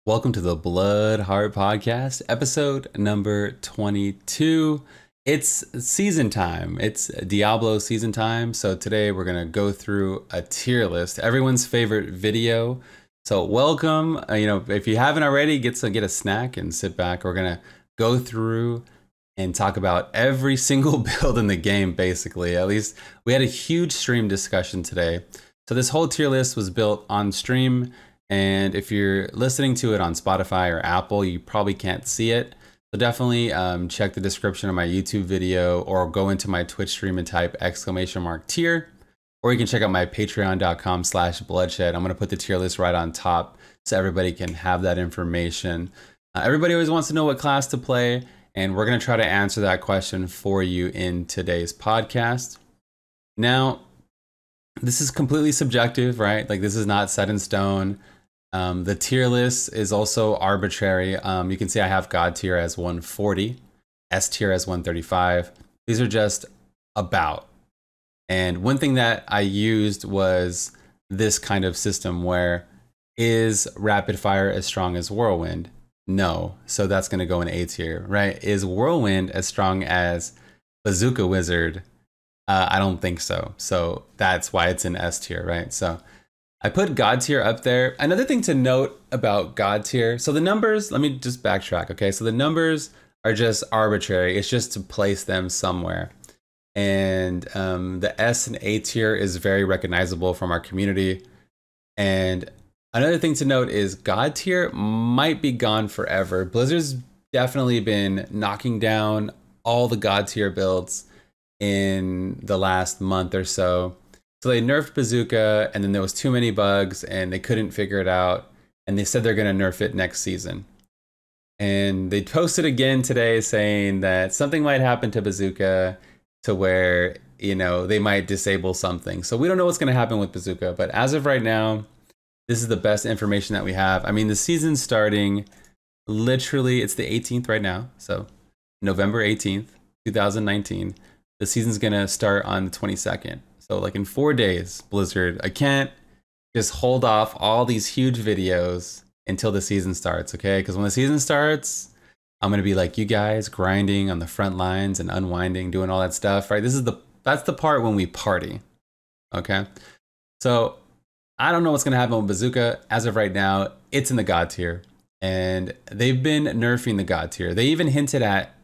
Welcome to the Blood Heart Podcast, episode number 22. It's season time. It's Diablo season time. So today we're going to go through a tier list, everyone's favorite video. So welcome. If you haven't already, get a snack and sit back. We're going to go through and talk about every single build in the game, basically. At least we had a huge stream discussion today. So this whole tier list was built on stream. And if you're listening to it on Spotify or Apple, you probably can't see it. So definitely check the description of my YouTube video or go into my Twitch stream and type !tier. Or you can check out my patreon.com/bloodshed. I'm going to put the tier list right on top so everybody can have that information. Everybody always wants to know what class to play, and we're going to try to answer that question for you in today's podcast. Now, this is completely subjective, right? Like, this is not set in stone. The tier list is also arbitrary. You can see I have God tier as 140, S tier as 135. These are just about. And one thing that I used was this kind of system where, is rapid fire as strong as Whirlwind? No. So that's going to go in A tier, right? Is Whirlwind as strong as Bazooka Wizard? I don't think so. So that's why it's in S tier, right? So I put God tier up there. Another thing to note about God tier, so the numbers, let me just backtrack, okay? So the numbers are just arbitrary. It's just to place them somewhere. And the S and A tier is very recognizable from our community. And another thing to note is God tier might be gone forever. Blizzard's definitely been knocking down all the God tier builds in the last month or so. So they nerfed Bazooka, and then there was too many bugs and they couldn't figure it out. And they said they're going to nerf it next season. And they posted again today saying that something might happen to Bazooka to where, they might disable something. So we don't know what's going to happen with Bazooka. But as of right now, this is the best information that we have. I mean, the season's starting literally, it's the 18th right now. So November 18th, 2019. The season's going to start on the 22nd. So like in 4 days, Blizzard, I can't just hold off all these huge videos until the season starts, okay? Because when the season starts, I'm going to be like you guys, grinding on the front lines and unwinding, doing all that stuff, right? That's the part when we party, okay? So I don't know what's going to happen with Bazooka. As of right now, it's in the God tier. And they've been nerfing the God tier. They even hinted at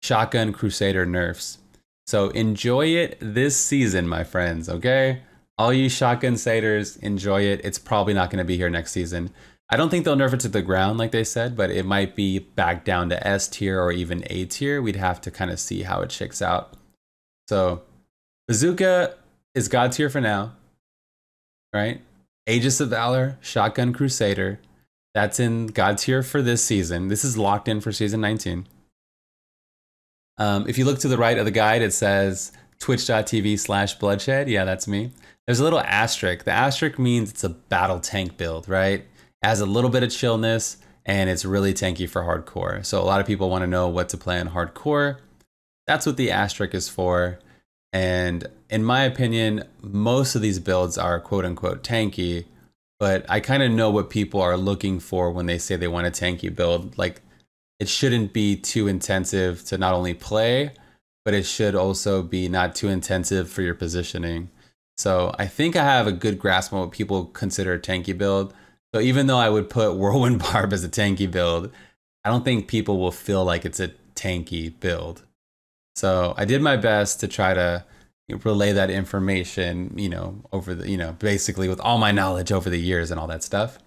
Shotgun Crusader nerfs. So enjoy it this season, my friends, okay? All you Shotgun Saders, enjoy it. It's probably not going to be here next season. I don't think they'll nerf it to the ground like they said, but it might be back down to S tier or even A tier. We'd have to kind of see how it shakes out. So Bazooka is God tier for now, right? Aegis of Valor, Shotgun Crusader. That's in God tier for this season. This is locked in for season 19. If you look to the right of the guide, it says twitch.tv/bloodshed. Yeah, that's me. There's a little asterisk. The asterisk means it's a battle tank build, right? It has a little bit of chillness and it's really tanky for hardcore. So a lot of people want to know what to play on hardcore. That's what the asterisk is for. And in my opinion, most of these builds are quote unquote tanky, but I kind of know what people are looking for when they say they want a tanky build. Like, it shouldn't be too intensive to not only play, but it should also be not too intensive for your positioning. So I think I have a good grasp on what people consider a tanky build. So even though I would put Whirlwind Barb as a tanky build, I don't think people will feel like it's a tanky build. So I did my best to try to relay that information, over the, basically with all my knowledge over the years and all that stuff.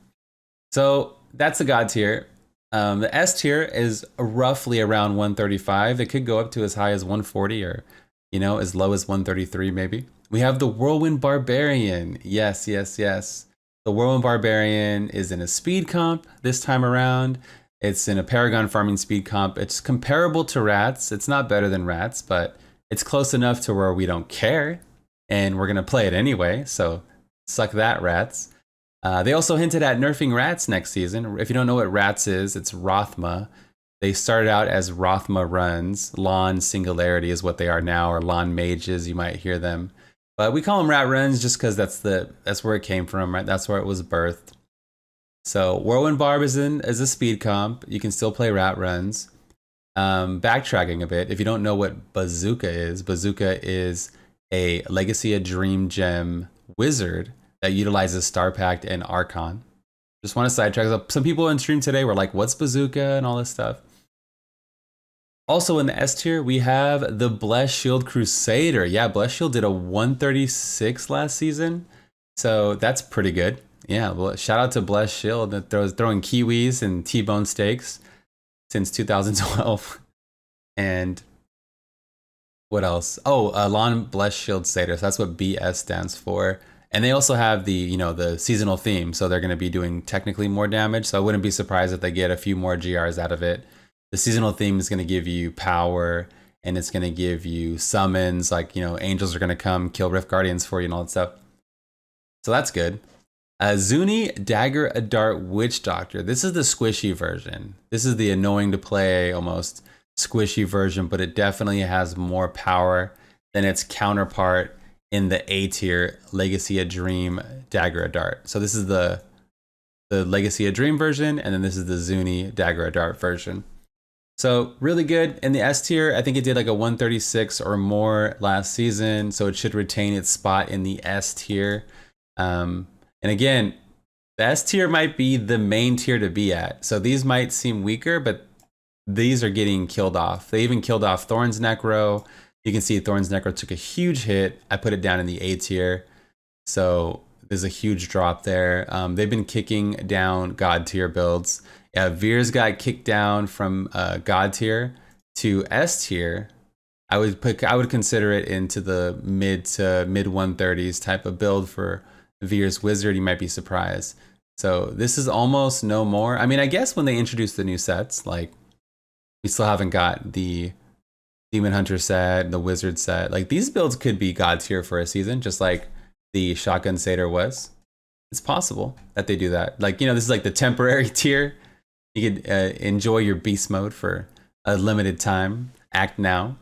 So that's the God tier. The S tier is roughly around 135. It could go up to as high as 140 or, as low as 133 maybe. We have the Whirlwind Barbarian. Yes. The Whirlwind Barbarian is in a speed comp this time around. It's in a Paragon farming speed comp. It's comparable to Rats. It's not better than Rats, but it's close enough to where we don't care. And we're going to play it anyway. So suck that, Rats. They also hinted at nerfing Rats next season. If you don't know what Rats is, it's Rathma. They started out as Rathma runs. Lawn Singularity is what they are now, or Lawn Mages, you might hear them. But we call them Rat runs just because that's where it came from, right? That's where it was birthed. So Whirlwind Barb is a speed comp. You can still play rat runs. Backtracking a bit, if you don't know what Bazooka is a Legacy of Dream Gem wizard that utilizes Star Pact and Archon. Just want to sidetrack. Some people in stream today were like, what's Bazooka and all this stuff. Also in the S tier, we have the Blessed Shield Crusader. Yeah, Blessed Shield did a 136 last season. So that's pretty good. Yeah, well, shout out to Blessed Shield that throwing kiwis and T-bone steaks since 2012. And what else? Oh, Lon Blessed Shield Satyr. So that's what BS stands for. And they also have the, the seasonal theme. So they're going to be doing technically more damage. So I wouldn't be surprised if they get a few more GRs out of it. The seasonal theme is going to give you power, and it's going to give you summons, like, angels are going to come kill Rift Guardians for you and all that stuff. So that's good. Zuni Dagger a Dart Witch Doctor. This is the squishy version. This is the annoying to play, almost squishy version, but it definitely has more power than its counterpart in the A tier Legacy of Dream Dagger a Dart. So this is the Legacy of Dream version, and then this is the Zuni Dagger a Dart version. So really good. In the S tier, I think it did like a 136 or more last season, so it should retain its spot in the S tier. And again, the S tier might be the main tier to be at. So these might seem weaker, but these are getting killed off. They even killed off Thorn's Necro. You can see Thorn's Necro took a huge hit. I put it down in the A tier. So there's a huge drop there. They've been kicking down God tier builds. Vyr's got kicked down from God tier to S tier. I would consider it into the mid 130s type of build for Vyr's Wizard. You might be surprised. So this is almost no more. I mean, I guess when they introduce the new sets, like we still haven't got the Demon Hunter set, the Wizard set. Like these builds could be God tier for a season, just like the Shotgun Satyr was. It's possible that they do that. Like, this is like the temporary tier. You could enjoy your beast mode for a limited time. Act now.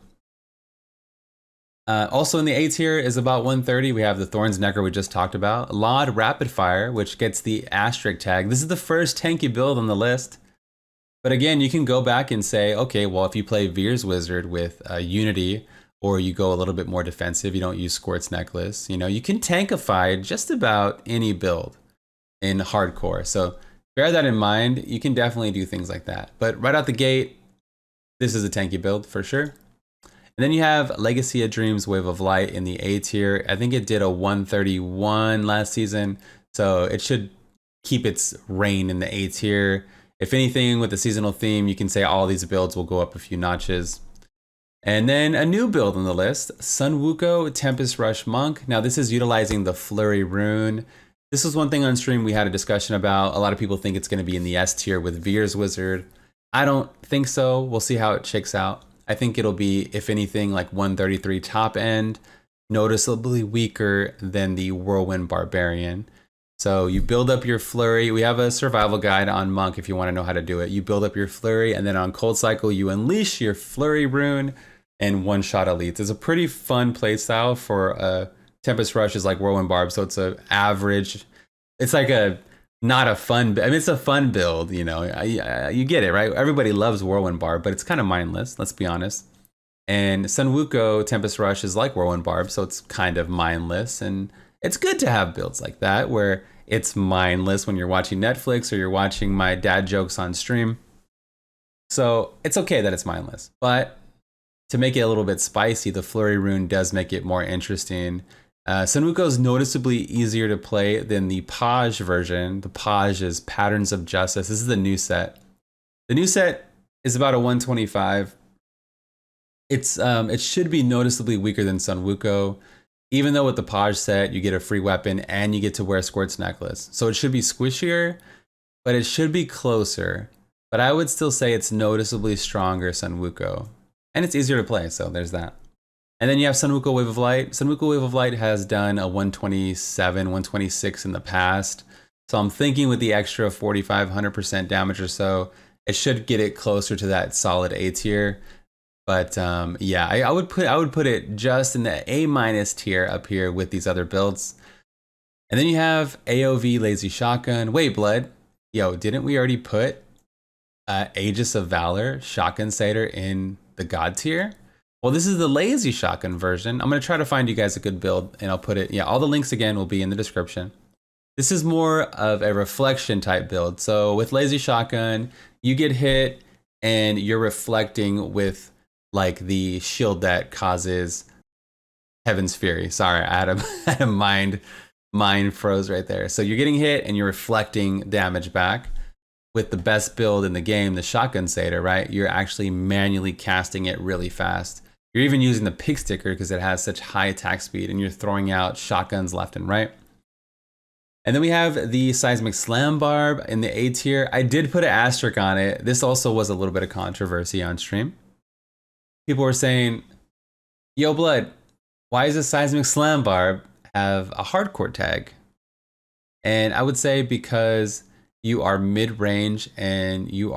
Also in the A tier is about 130. We have the Thorn's Necro we just talked about. LOD Rapid Fire, which gets the asterisk tag. This is the first tanky build on the list. But again, you can go back and say, okay, well, if you play Vyr's Wizard with Unity, or you go a little bit more defensive, you don't use Squirt's Necklace, you can tankify just about any build in hardcore. So bear that in mind. You can definitely do things like that. But right out the gate, this is a tanky build for sure. And then you have Legacy of Dreams Wave of Light in the A tier. I think it did a 131 last season, so it should keep its reign in the A tier. If anything, with the seasonal theme, you can say all these builds will go up a few notches. And then a new build on the list, Sunwuko Tempest Rush Monk. Now this is utilizing the Flurry rune. This was one thing on stream we had a discussion about. A lot of people think it's going to be in the S tier with Vyr's Wizard. I don't think so. We'll see how it shakes out. I think it'll be, if anything, like 133 top end, noticeably weaker than the Whirlwind Barbarian. So you build up your Flurry. We have a survival guide on Monk if you want to know how to do it. You build up your Flurry, and then on Cold Cycle, you unleash your Flurry rune and one-shot elites. It's a pretty fun playstyle for Tempest Rush is like Whirlwind Barb, so it's a average. It's like not a fun. I mean, it's a fun build. You get it, right? Everybody loves Whirlwind Barb, but it's kind of mindless. Let's be honest. And Sunwuko Tempest Rush is like Whirlwind Barb, so it's kind of mindless. And it's good to have builds like that where it's mindless when you're watching Netflix or you're watching my dad jokes on stream. So it's okay that it's mindless, but to make it a little bit spicy, the Flurry rune does make it more interesting. Sunwuko is noticeably easier to play than the Paj version. The Paj is Patterns of Justice. This is the new set. The new set is about a 125. It should be noticeably weaker than Sunwuko, even though with the Paj set, you get a free weapon and you get to wear Squirt's Necklace. So it should be squishier, but it should be closer. But I would still say it's noticeably stronger Sunwuko. And it's easier to play, so there's that. And then you have Sunwuko Wave of Light. Sunwuko Wave of Light has done a 127, 126 in the past. So I'm thinking with the extra 4,500% damage or so, it should get it closer to that solid A tier. But yeah, I would put it just in the A- tier up here with these other builds. And then you have AOV Lazy Shotgun. Wait, Blood, yo, didn't we already put Aegis of Valor Shotgun Satyr in the God tier? Well, this is the Lazy Shotgun version. I'm going to try to find you guys a good build, and I'll put it, yeah, all the links again will be in the description. This is more of a reflection type build. So with Lazy Shotgun, you get hit and you're reflecting with like the shield that causes Heaven's Fury. Sorry, I had a mind froze right there. So you're getting hit and you're reflecting damage back. With the best build in the game, the Shotgun Satyr, right? You're actually manually casting it really fast. You're even using the pig sticker because it has such high attack speed, and you're throwing out shotguns left and right. And then we have the Seismic Slam Barb in the A tier. I did put an asterisk on it. This also was a little bit of controversy on stream. People were saying, yo, Blood, why does the Seismic Slam Barb have a hardcore tag? And I would say because you are mid-range and you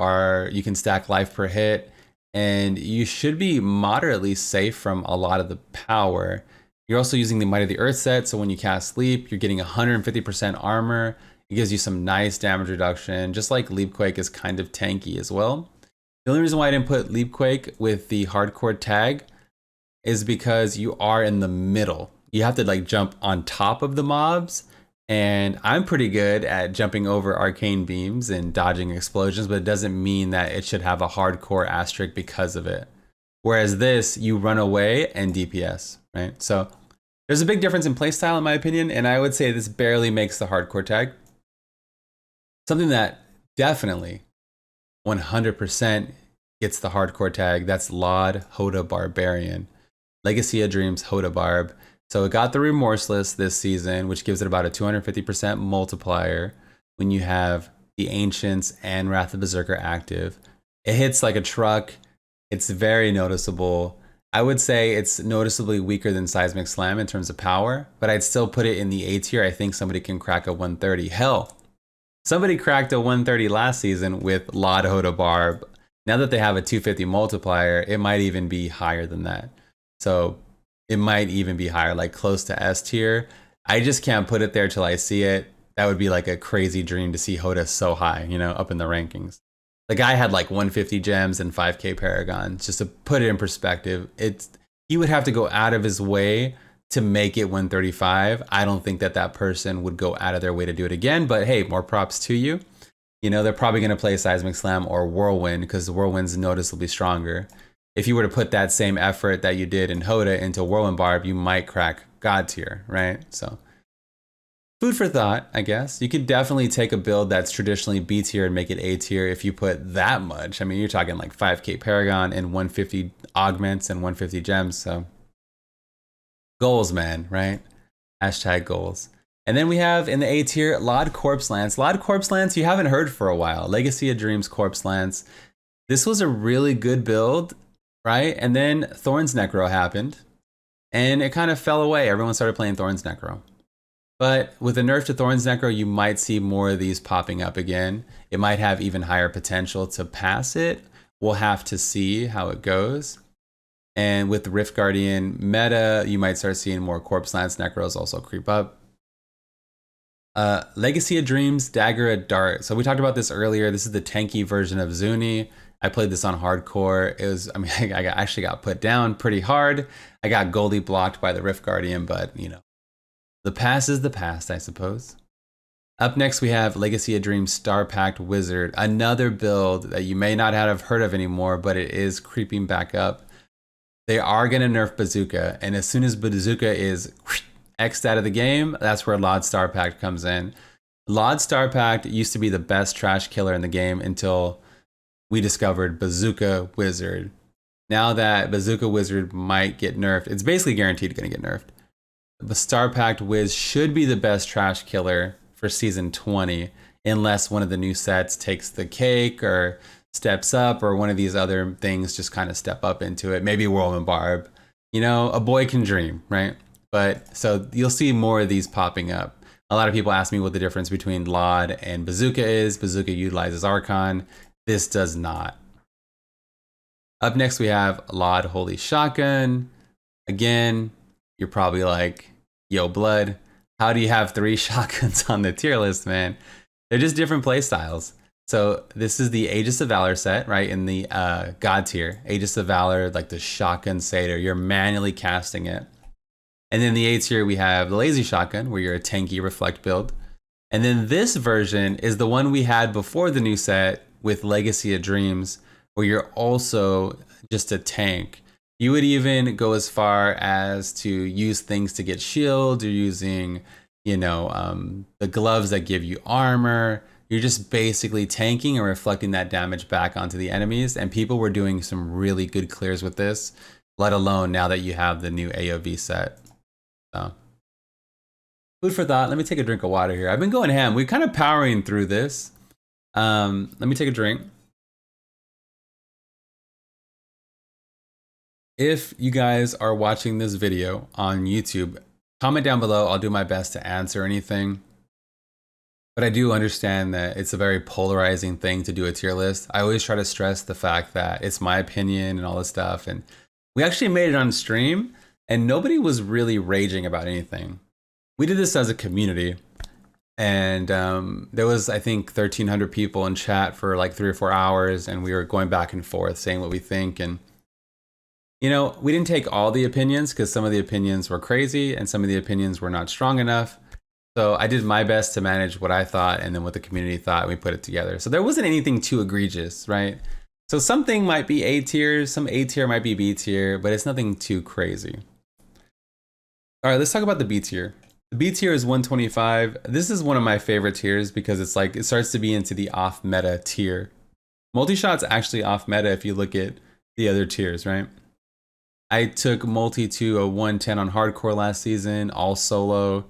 can stack life per hit, and you should be moderately safe from a lot of the power. You're also using the Might of the Earth set, so when you cast Leap, you're getting 150% armor. It gives you some nice damage reduction, just like Leapquake is kind of tanky as well. The only reason why I didn't put Leapquake with the hardcore tag is because you are in the middle. You have to like jump on top of the mobs, and I'm pretty good at jumping over arcane beams and dodging explosions, but it doesn't mean that it should have a hardcore asterisk because of it. Whereas this, you run away and DPS, right? So there's a big difference in playstyle in my opinion, and I would say this barely makes the hardcore tag. Something that definitely 100% gets the hardcore tag, that's LOD Hoda Barbarian. Legacy of Dreams Hoda Barb. So it got the Remorseless this season, which gives it about a 250% multiplier when you have the Ancients and Wrath of Berserker active. It hits like a truck. It's very noticeable. I would say it's noticeably weaker than Seismic Slam in terms of power, but I'd still put it in the A tier. I think somebody can crack a 130. Hell, somebody cracked a 130 last season with LOD Hoda Barb. Now that they have a 250 multiplier, it might even be higher than that. So it might even be higher, like close to S tier. I just can't put it there till I see it. That would be like a crazy dream to see Hoda so high, you know, up in the rankings. The guy had like 150 gems and 5k Paragon. Just to put it in perspective, he would have to go out of his way to make it 135. I don't think that person would go out of their way to do it again, but hey, more props to you. You know, they're probably going to play Seismic Slam or Whirlwind because the Whirlwind's noticeably stronger. If you were to put that same effort that you did in Hoda into Whirlwind Barb, you might crack God tier, right? So food for thought, I guess. You could definitely take a build that's traditionally B tier and make it A tier if you put that much. I mean, you're talking like 5k Paragon and 150 augments and 150 gems. So goals, man, right? Hashtag goals. And then we have in the A tier, LOD Corpse Lance. LOD Corpse Lance, you haven't heard for a while. Legacy of Dreams Corpse Lance. This was a really good build, right? And then Thorn's Necro happened and it kind of fell away. Everyone started playing Thorn's Necro. But with a nerf to Thorn's Necro, you might see more of these popping up again. It might have even higher potential to pass it. We'll have to see how it goes. And with the Rift Guardian meta, you might start seeing more Corpse Lance Necros also creep up. Legacy of Dreams, Dagger of Dart. So we talked about this earlier. This is the tanky version of Zuni. I played this on hardcore. It was, I mean, I actually got put down pretty hard. I got goalie blocked by the Rift Guardian, but you know, the past is the past, I suppose. Up next, we have Legacy of Dreams Star Pact Wizard, another build that you may not have heard of anymore, but it is creeping back up. They are going to nerf Bazooka, and as soon as Bazooka is X'd out of the game, that's where LOD Star Pact comes in. LOD Star Pact used to be the best trash killer in the game until we discovered Bazooka Wizard. Now that Bazooka Wizard might get nerfed, it's basically guaranteed going to get nerfed. The Star Pact Wiz should be the best trash killer for season 20, unless one of the new sets takes the cake or steps up, or one of these other things just kind of step up into it. Maybe Whirlwind Barb. You know, a boy can dream, right? But so you'll see more of these popping up. A lot of people ask me what the difference between LOD and Bazooka is. Bazooka utilizes Archon. This does not. Up next, we have LOD Holy Shotgun. Again, you're probably like, yo, Blood, how do you have 3 shotguns on the tier list, man? They're just different play styles. So this is the Aegis of Valor set, right? In the God tier, Aegis of Valor, like the Shotgun Satyr, you're manually casting it. And then the A tier, we have the Lazy Shotgun, where you're a tanky reflect build. And then this version is the one we had before the new set with Legacy of Dreams, where you're also just a tank. You would even go as far as to use things to get shield. You're using, you know, the gloves that give you armor. You're just basically tanking and reflecting that damage back onto the enemies. And people were doing some really good clears with this, let alone now that you have the new AOV set. So, food for thought. Let me take a drink of water here. I've been going ham. We're kind of powering through this. Let me take a drink. If you guys are watching this video on YouTube, comment down below. I'll do my best to answer anything. But I do understand that it's a very polarizing thing to do a tier list. I always try to stress the fact that it's my opinion and all this stuff. And we actually made it on stream and nobody was really raging about anything. We did this as a community. And there was, I think, 1,300 people in chat for like 3 or 4 hours. And we were going back and forth saying what we think. And you know, we didn't take all the opinions because some of the opinions were crazy and some of the opinions were not strong enough. So I did my best to manage what I thought and then what the community thought, and we put it together. So there wasn't anything too egregious, right? So something might be A tier, some A tier might be B tier, but it's nothing too crazy. All right, let's talk about the B tier. The B tier is 125. This is one of my favorite tiers because it's like, it starts to be into the off meta tier. Multi-shot's actually off meta if you look at the other tiers, right? I took multi to a 110 on hardcore last season, all solo,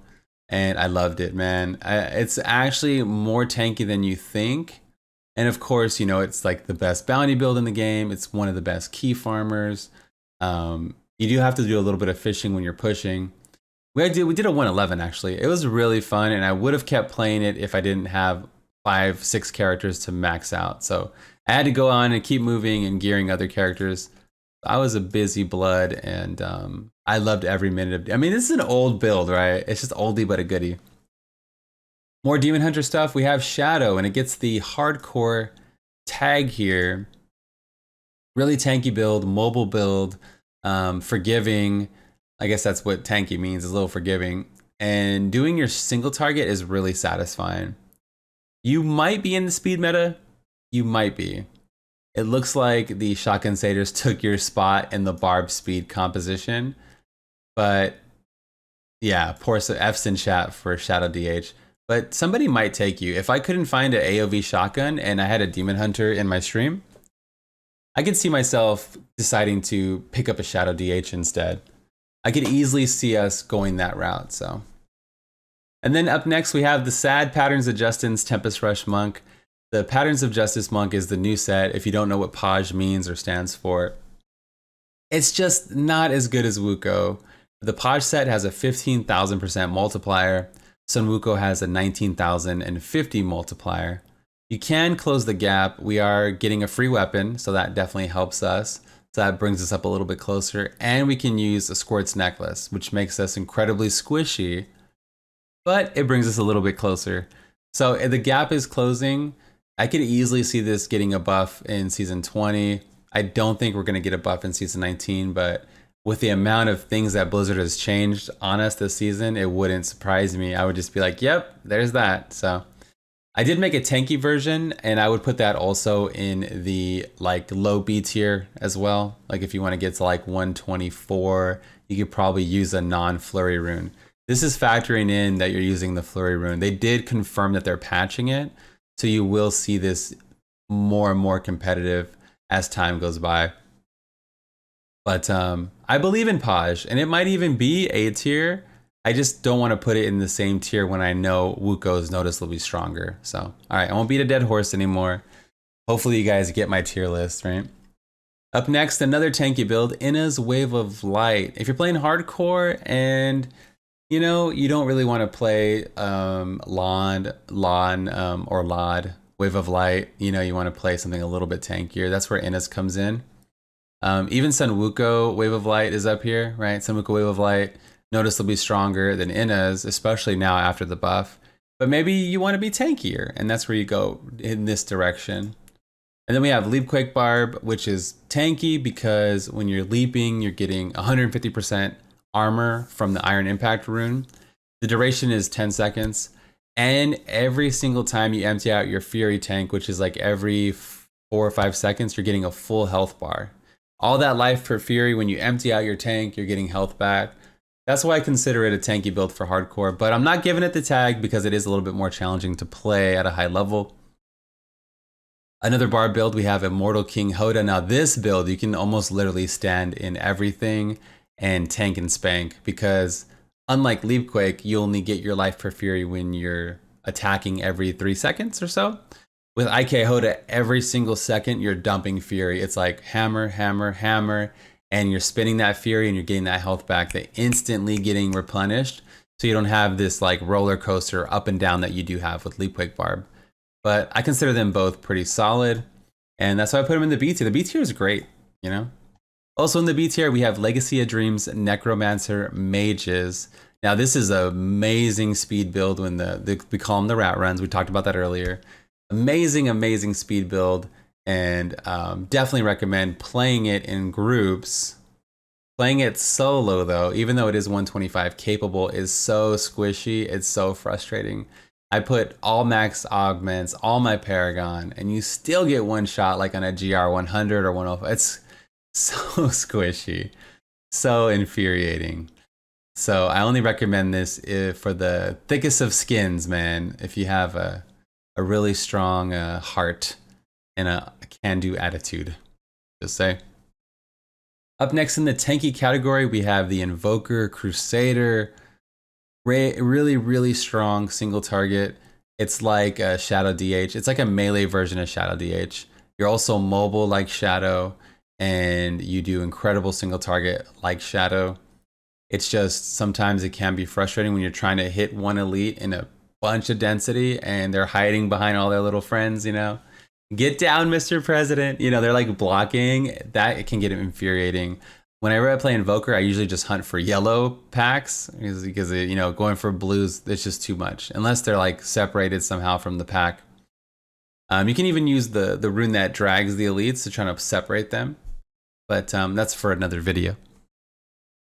and I loved it, man. It's actually more tanky than you think. And of course, you know, it's like the best bounty build in the game. It's one of the best key farmers. You do have to do a little bit of fishing when you're pushing. We did a 111 actually. It was really fun, and I would have kept playing it if I didn't have 5-6 characters to max out. So I had to go on and keep moving and gearing other characters. I was a busy blood, and I loved every minute of it. I mean, this is an old build, right? It's just oldie but a goodie. More Demon Hunter stuff. We have Shadow, and it gets the hardcore tag here. Really tanky build, mobile build, forgiving. I guess that's what tanky means, is a little forgiving. And doing your single target is really satisfying. You might be in the speed meta. You might be. It looks like the Shotgun Satyrs took your spot in the Barb speed composition. But yeah, poor F's in chat for Shadow DH. But somebody might take you. If I couldn't find an AOV Shotgun and I had a Demon Hunter in my stream, I could see myself deciding to pick up a Shadow DH instead. I could easily see us going that route, so. And then up next we have the sad Patterns of Justice Tempest Rush Monk. The Patterns of Justice Monk is the new set. If you don't know what POG means or stands for, it's just not as good as Wuko. The POG set has a 15,000% multiplier. Sunwuko has a 19,050 multiplier. You can close the gap. We are getting a free weapon, so that definitely helps us. So that brings us up a little bit closer. And we can use a Squirt's Necklace, which makes us incredibly squishy, but it brings us a little bit closer. So the gap is closing. I could easily see this getting a buff in season 20. I don't think we're going to get a buff in season 19, but with the amount of things that Blizzard has changed on us this season, it wouldn't surprise me. I would just be like, yep, there's that. So I did make a tanky version, and I would put that also in the like low B tier as well. Like if you want to get to like 124, you could probably use a non-flurry rune. This is factoring in that you're using the flurry rune. They did confirm that they're patching it, so you will see this more and more competitive as time goes by. But I believe in POG, and it might even be A tier. I just don't want to put it in the same tier when I know Wuko is noticeably stronger. So, all right, I won't beat a dead horse anymore. Hopefully you guys get my tier list, right? Up next, another tanky build, Inna's Wave of Light. If you're playing hardcore and you know, you don't really want to play LOD Wave of Light, you know, you want to play something a little bit tankier. That's where Inna's comes in. Even Sunwuko Wave of Light is up here, right? Sunwuko Wave of Light noticeably stronger than Inna's, especially now after the buff. but maybe you want to be tankier, and that's where you go in this direction. And then we have Leapquake Barb, which is tanky because when you're leaping, you're getting 150% armor from the Iron Impact rune. The duration is 10 seconds. And every single time you empty out your Fury tank, which is like every 4 or 5 seconds, you're getting a full health bar. All that life for Fury, when you empty out your tank, you're getting health back. That's why I consider it a tanky build for hardcore, but I'm not giving it the tag because it is a little bit more challenging to play at a high level. Another Barb build, we have Immortal King Hoda. Now this build, you can almost literally stand in everything and tank and spank because unlike Leapquake, you only get your life per Fury when you're attacking every 3 seconds or so. With IK Hoda, every single second you're dumping Fury. It's like hammer, hammer, hammer, and you're spinning that Fury and you're getting that health back, that instantly getting replenished. So you don't have this like roller coaster up and down that you do have with Leapquake Barb. But I consider them both pretty solid, and that's why I put them in the B tier. The B tier is great, you know? Also in the B tier, we have Legacy of Dreams, Necromancer, Mages. Now this is an amazing speed build when we call them the rat runs. We talked about that earlier. Amazing, amazing speed build, and definitely recommend playing it in groups. Playing it solo though, even though it is 125 capable, is so squishy, it's so frustrating. I put all max augments, all my Paragon, and you still get one shot like on a GR 100 or 105. It's so squishy, so infuriating. So I only recommend this for the thickest of skins, man. If you have a really strong heart and a can-do attitude, just say. Up next in the tanky category, we have the Invoker Crusader. Really, really strong single target. It's like a Shadow DH. It's like a melee version of Shadow DH. You're also mobile like Shadow, and you do incredible single target like Shadow. It's just sometimes it can be frustrating when you're trying to hit one elite in a bunch of density and they're hiding behind all their little friends, you know? Get down, Mr. President. You know, they're like blocking. That it can get infuriating. Whenever I play Invoker, I usually just hunt for yellow packs because you know, going for blues, it's just too much. Unless they're like separated somehow from the pack. You can even use the rune that drags the elites to try to separate them. But that's for another video.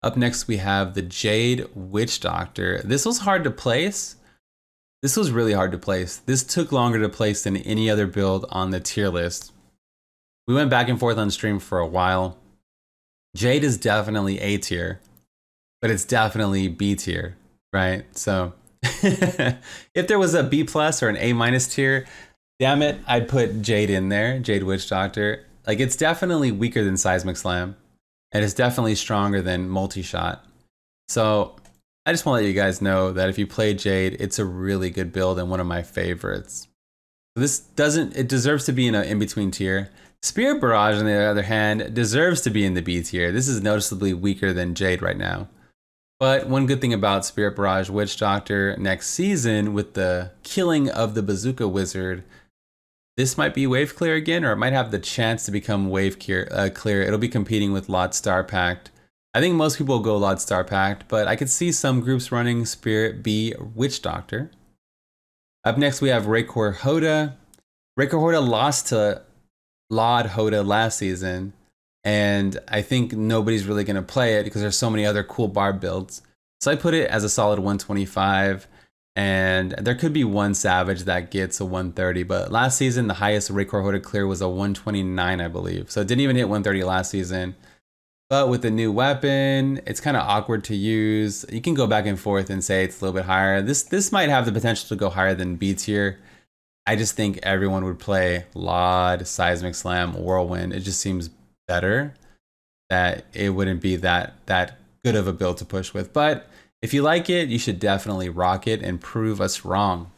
Up next, we have the Jade Witch Doctor. This was hard to place. This was really hard to place. This took longer to place than any other build on the tier list. We went back and forth on stream for a while. Jade is definitely A tier, but it's definitely B tier, right? So if there was a B plus or an A minus tier, damn it, I'd put Jade in there, Jade Witch Doctor. Like, it's definitely weaker than Seismic Slam, and it's definitely stronger than Multi-Shot. So I just want to let you guys know that if you play Jade, it's a really good build and one of my favorites. It deserves to be in an in-between tier. Spirit Barrage, on the other hand, deserves to be in the B tier. This is noticeably weaker than Jade right now. But one good thing about Spirit Barrage Witch Doctor next season, with the killing of the Bazooka Wizard, this might be wave clear again, or it might have the chance to become wave clear. It'll be competing with LOD Star Pact. I think most people will go LOD Star Pact, but I could see some groups running Spirit B Witch Doctor. Up next, we have Raker Jota. Raker Jota lost to LOD Hoda last season, and I think nobody's really going to play it because there's so many other cool Barb builds. So I put it as a solid 125, and there could be one Savage that gets a 130, but last season the highest Raker Jota clear was a 129, I believe. So it didn't even hit 130 last season. But with the new weapon, it's kind of awkward to use. You can go back and forth and say it's a little bit higher. This might have the potential to go higher than B tier. I just think everyone would play LOD, Seismic Slam, Whirlwind. It just seems better that it wouldn't be that good of a build to push with. But if you like it, you should definitely rock it and prove us wrong.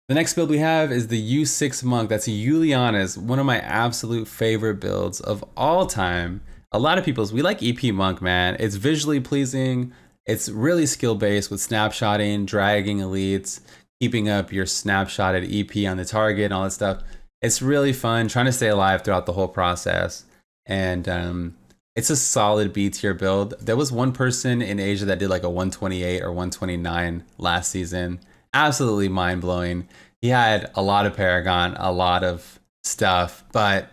The next build we have is the U6 Monk. That's Juliana's, one of my absolute favorite builds of all time. A lot of people's, we like EP Monk, man. It's visually pleasing. It's really skill-based with snapshotting, dragging elites, keeping up your snapshotted EP on the target and all that stuff. It's really fun, trying to stay alive throughout the whole process. And it's a solid B tier build. There was one person in Asia that did like a 128 or 129 last season. absolutely mind-blowing. He had a lot of Paragon, a lot of stuff, but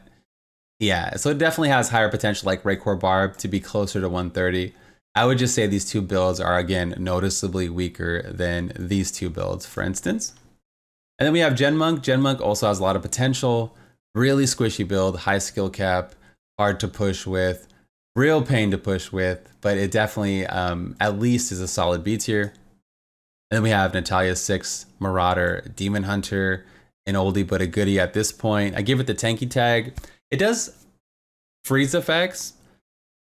yeah, so it definitely has higher potential like Raker Barb to be closer to 130. I would just say these two builds are, again, noticeably weaker than these two builds, for instance. And then we have Gen Monk. Gen Monk also has a lot of potential. Really squishy build, high skill cap, hard to push with, real pain to push with, but it definitely at least is a solid B tier. And then we have Natalia 6, Marauder, Demon Hunter, an oldie but a goodie at this point. I give it the tanky tag. It does freeze effects,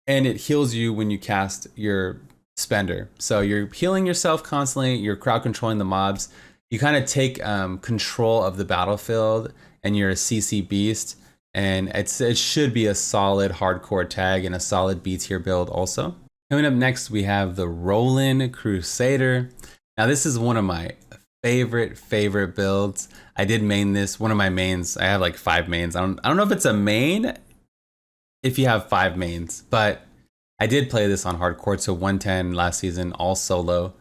and it heals you when you cast your spender. So you're healing yourself constantly, you're crowd controlling the mobs. You kind of take control of the battlefield, and you're a CC beast. And it should be a solid hardcore tag and a solid B tier build also. Coming up next, we have the Roland Crusader. Now this is one of my favorite builds. I did main this, one of my mains. I have like 5 mains. I don't know if it's a main if you have 5 mains, but I did play this on hardcore, so 110 last season, all solo.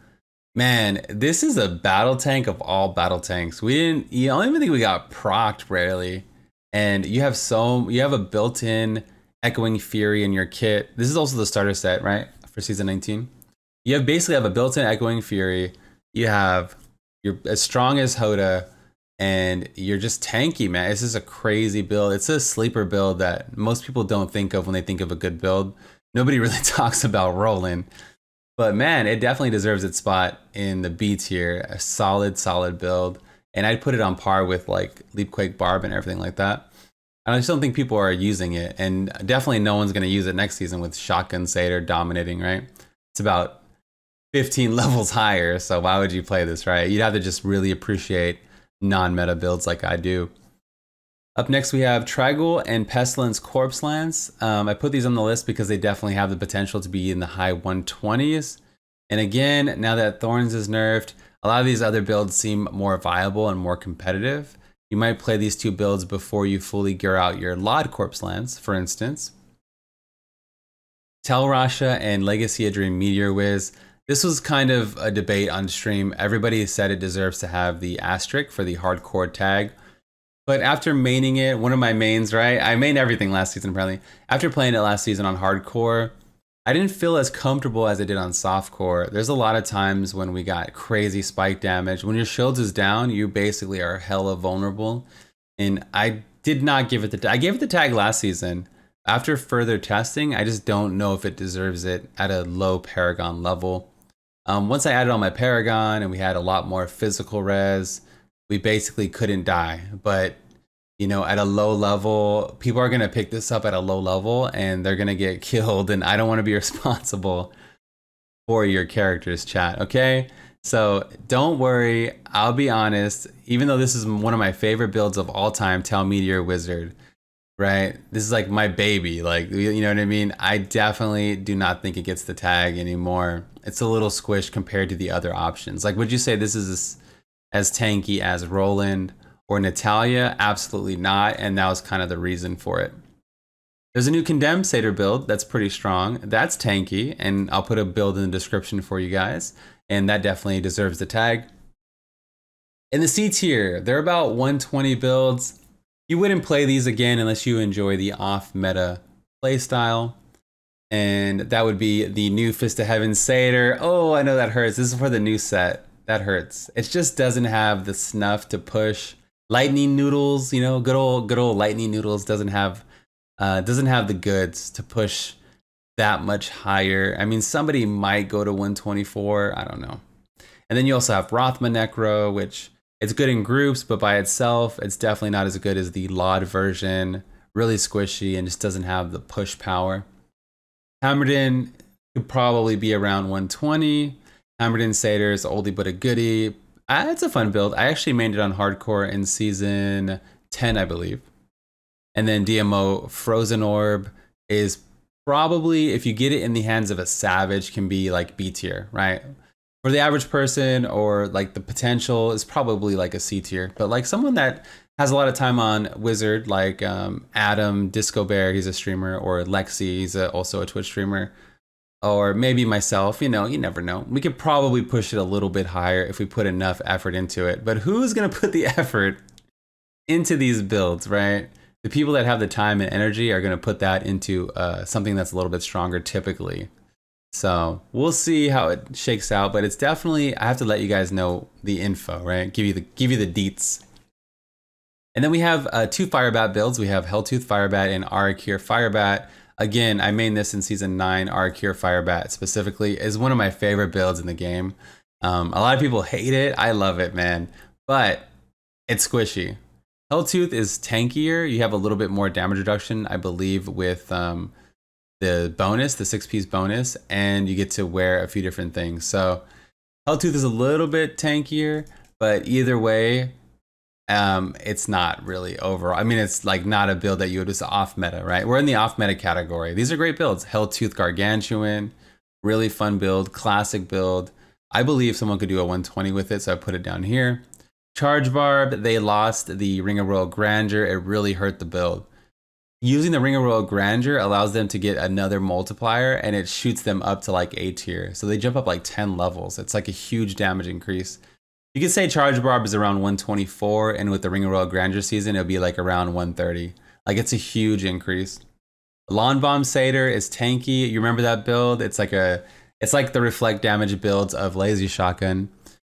Man, this is a battle tank of all battle tanks. I don't even think we got procced rarely. And you have a built-in Echoing Fury in your kit. This is also the starter set, right? For season 19. You basically have a built-in Echoing Fury. You're as strong as Hoda, and you're just tanky, man. This is a crazy build. It's a sleeper build that most people don't think of when they think of a good build. Nobody really talks about Roland. But man, it definitely deserves its spot in the B tier. A solid build. And I'd put it on par with like Leapquake Barb and everything like that. And I just don't think people are using it. And definitely no one's going to use it next season with Shotgun Satyr dominating, right? It's about 15 levels higher. So why would you play this, right? You'd have to just really appreciate non-meta builds like I do. Up next, we have Trigul and Pestilence Corpse Lance. I put these on the list because they definitely have the potential to be in the high 120s. And again, now that Thorns is nerfed, a lot of these other builds seem more viable and more competitive. You might play these two builds before you fully gear out your LOD Corpse Lance, for instance. Telrasha and Legacy of Dream Meteor Wiz. This was kind of a debate on stream. Everybody said it deserves to have the asterisk for the hardcore tag. But after maining it, one of my mains, right? I mained everything last season, apparently. After playing it last season on hardcore, I didn't feel as comfortable as I did on softcore. There's a lot of times when we got crazy spike damage. When your shields is down, you basically are hella vulnerable. And I did not give it the tag. I gave it the tag last season. After further testing, I just don't know if it deserves it at a low Paragon level. Once I added on my Paragon and we had a lot more physical res, we basically couldn't die. But, you know, at a low level, people are going to pick this up at a low level and they're going to get killed. And I don't want to be responsible for your character's chat, okay? So don't worry. I'll be honest. Even though this is one of my favorite builds of all time, Tell Meteor Wizard, right? This is like my baby. Like, you know what I mean? I definitely do not think it gets the tag anymore. It's a little squished compared to the other options. Like, would you say this is as tanky as Roland or Natalia? Absolutely not, and that was kind of the reason for it. There's a new Condemned Satyr build that's pretty strong. That's tanky, and I'll put a build in the description for you guys, and that definitely deserves the tag. In the C tier, they're about 120 builds. You wouldn't play these again unless you enjoy the off-meta playstyle. And that would be the new Fist of Heaven Satyr. Oh, I know that hurts. This is for the new set. That hurts. It just doesn't have the snuff to push. Lightning Noodles, you know, good old Lightning Noodles doesn't have the goods to push that much higher. I mean, somebody might go to 124. I don't know. And then you also have Rathma Necro, which it's good in groups, but by itself, it's definitely not as good as the LOD version. Really squishy and just doesn't have the push power. Hammerden could probably be around 120. Hammerden Satyr is oldie but a goodie. It's a fun build. I actually mained it on hardcore in season 10, I believe. And then DMO Frozen Orb is probably, if you get it in the hands of a savage, can be like B tier, right? For the average person, or like the potential is probably like a C tier. But like someone that has a lot of time on Wizard, like Adam Disco Bear, he's a streamer, or Lexi, he's also a Twitch streamer. or maybe myself, you know, you never know. We could probably push it a little bit higher if we put enough effort into it. But who's gonna put the effort into these builds, right? The people that have the time and energy are gonna put that into something that's a little bit stronger typically. So we'll see how it shakes out, but it's definitely, I have to let you guys know the info, right? Give you the deets. And then we have 2 Firebat builds. We have Helltooth Firebat and Raker Firebat. Again, I main this in Season 9. Raker Firebat specifically is one of my favorite builds in the game. A lot of people hate it. I love it, man. But it's squishy. Helltooth is tankier. You have a little bit more damage reduction, I believe, with the bonus, the 6-piece bonus, and you get to wear a few different things. So Helltooth is a little bit tankier, but either way, it's not really overall. I mean, it's like not a build that you would just off meta, right? We're in the off meta category. These are great builds. Helltooth Gargantuan, really fun build, classic build. I believe someone could do a 120 with it, so I put it down here. Charge Barb, they lost the Ring of Royal Grandeur. It really hurt the build. Using the Ring of Royal Grandeur allows them to get another multiplier, and it shoots them up to like A tier. So they jump up like 10 levels. It's like a huge damage increase. You could say Charge Barb is around 124, and with the Ring of Royal Grandeur season, it'll be like around 130. Like, it's a huge increase. Lawn Bomb Satyr is tanky. You remember that build? It's like the reflect damage builds of Lazy Shotgun,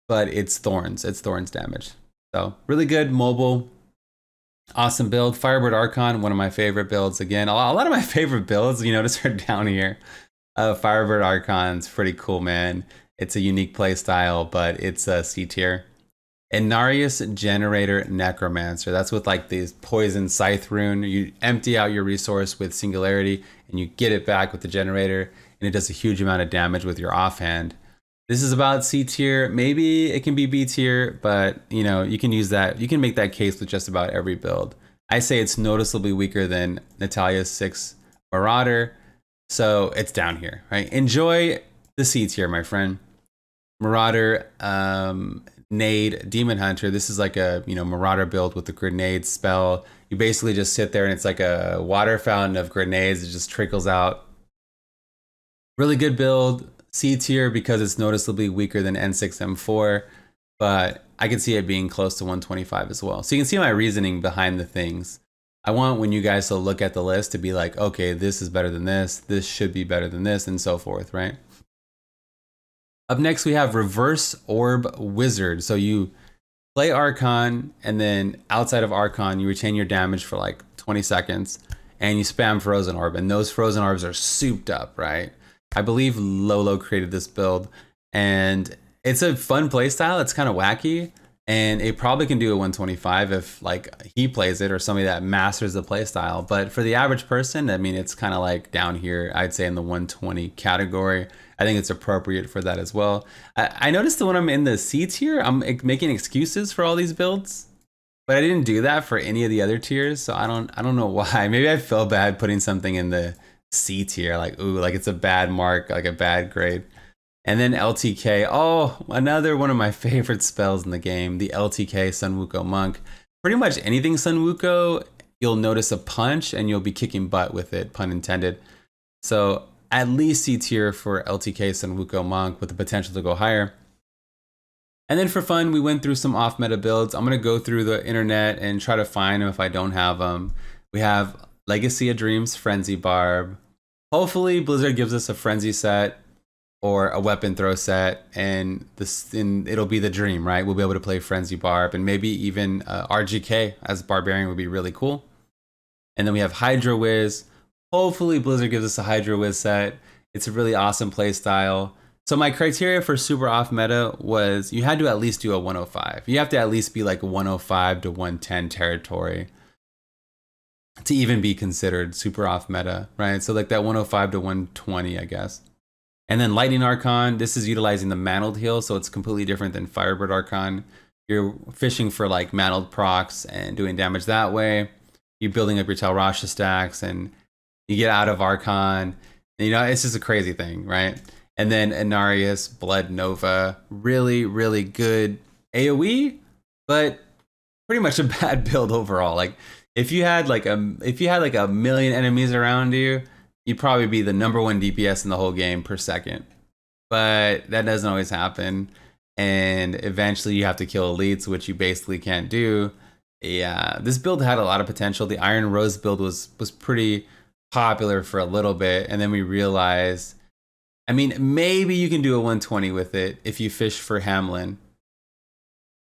but it's thorns. It's thorns damage. So really good, mobile, awesome build. Firebird Archon, one of my favorite builds. Again, a lot of my favorite builds, you notice, are down here. Firebird Archon's pretty cool, man. It's a unique play style, but it's a C tier. Inarius Generator Necromancer. That's with like these poison scythe rune. You empty out your resource with Singularity and you get it back with the generator, and it does a huge amount of damage with your offhand. This is about C tier. Maybe it can be B tier, but you know, you can use that. You can make that case with just about every build. I say it's noticeably weaker than Natalia's 6 Marauder, so it's down here, right? Enjoy the C tier, my friend. Marauder, Nade, Demon Hunter. This is like a, you know, Marauder build with the grenade spell. You basically just sit there and it's like a water fountain of grenades. It just trickles out. Really good build. C tier because it's noticeably weaker than N6 M4, but I can see it being close to 125 as well. So you can see my reasoning behind the things. I want when you guys to look at the list to be like, okay, this is better than this should be better than this, and so forth, right? Up next, we have Reverse Orb Wizard. So you play Archon, and then outside of Archon, you retain your damage for like 20 seconds, and you spam Frozen Orb, and those Frozen Orbs are souped up, right? I believe Lolo created this build, and it's a fun playstyle. It's kind of wacky, and it probably can do a 125 if like he plays it or somebody that masters the playstyle. But for the average person, I mean, it's kind of like down here, I'd say in the 120 category. I think it's appropriate for that as well. I noticed that when I'm in the C tier, I'm making excuses for all these builds, but I didn't do that for any of the other tiers. So I don't know why. Maybe I feel bad putting something in the C tier, like, ooh, like it's a bad mark, like a bad grade. And then LTK, oh, another one of my favorite spells in the game, the LTK Sunwuko Monk. Pretty much anything Sunwuko, you'll notice a punch and you'll be kicking butt with it, pun intended. So at least C tier for LTK Sunwuko Monk with the potential to go higher. And then for fun, we went through some off-meta builds. I'm going to go through the internet and try to find them if I don't have them. We have Legacy of Dreams Frenzy Barb. Hopefully Blizzard gives us a Frenzy set or a weapon throw set, and it'll be the dream, right? We'll be able to play Frenzy Barb, and maybe even RGK as Barbarian would be really cool. And then we have Hydra Wiz. Hopefully Blizzard gives us a Hydra Wiz set. It's a really awesome play style. So my criteria for super off meta was you had to at least do a 105. You have to at least be like 105 to 110 territory to even be considered super off meta, right? So like that 105 to 120, I guess. And then Lightning Archon, this is utilizing the Mantled heal, so it's completely different than Firebird Archon. You're fishing for like Mantled procs and doing damage that way. You're building up your Telrasha stacks, and you get out of Archon. And, you know, it's just a crazy thing, right? And then Inarius, Blood Nova, really, really good AoE, but pretty much a bad build overall. Like if you had like a million enemies around you, you'd probably be the #1 DPS in the whole game per second. But that doesn't always happen. And eventually you have to kill elites, which you basically can't do. Yeah, this build had a lot of potential. The Iron Rose build was pretty popular for a little bit, and then we realized, I mean, maybe you can do a 120 with it if you fish for Hamlin,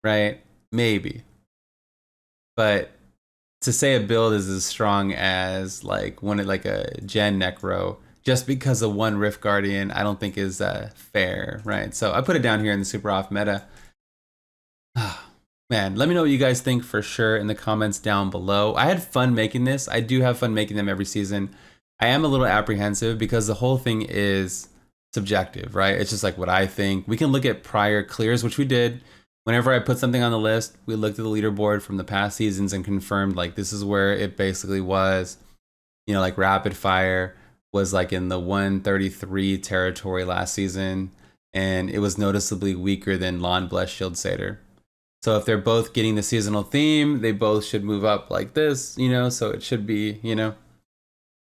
right? Maybe. But to say a build is as strong as like a Gen Necro just because of one Rift Guardian, I don't think is fair, right? So I put it down here in the super off meta. Man, let me know what you guys think for sure in the comments down below. I had fun making this. I do have fun making them every season. I am a little apprehensive because the whole thing is subjective, right? It's just like what I think. We can look at prior clears, which we did. Whenever I put something on the list, we looked at the leaderboard from the past seasons and confirmed like this is where it basically was. You know, like Rapid Fire was like in the 133 territory last season, and it was noticeably weaker than Lawn Blessed Shield Satyr. So if they're both getting the seasonal theme, they both should move up like this, you know, so it should be, you know.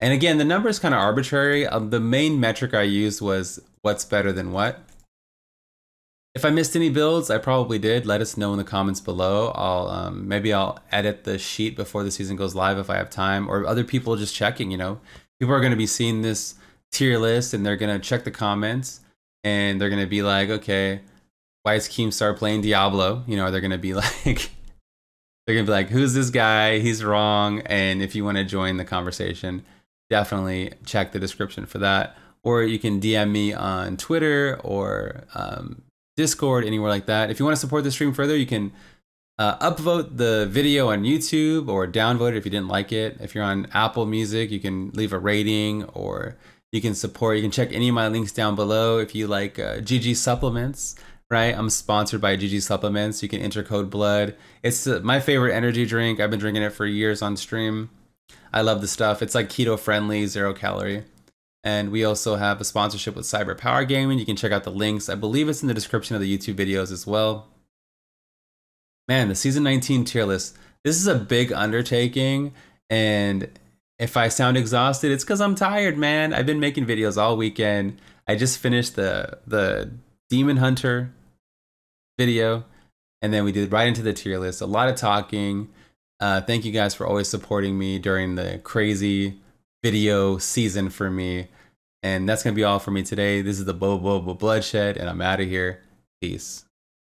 And again, the number is kind of arbitrary. The main metric I used was what's better than what. If I missed any builds, I probably did. Let us know in the comments below. I'll maybe I'll edit the sheet before the season goes live if I have time, or other people just checking, you know. People are going to be seeing this tier list and they're going to check the comments and they're going to be like, okay, why is Keemstar playing Diablo? You know, they're going to be like, they're going to be like, who's this guy? He's wrong. And if you want to join the conversation, definitely check the description for that. Or you can DM me on Twitter or Discord, anywhere like that. If you want to support the stream further, you can upvote the video on YouTube or downvote it if you didn't like it. If you're on Apple Music, you can leave a rating, or you can support. You can check any of my links down below. If you like GG supplements, right? I'm sponsored by GG Supplements. You can enter code BLOOD. It's my favorite energy drink. I've been drinking it for years on stream. I love the stuff. It's like keto friendly, 0 calorie. And we also have a sponsorship with Cyber Power Gaming. You can check out the links. I believe it's in the description of the YouTube videos as well. Man, the season 19 tier list. This is a big undertaking, and if I sound exhausted, it's because I'm tired, man. I've been making videos all weekend. I just finished the Demon Hunter video, and then we did right into the tier list. A lot of talking. Thank you guys for always supporting me during the crazy video season for me. And that's going to be all for me today. This is the Bloodshed, and I'm out of here. Peace.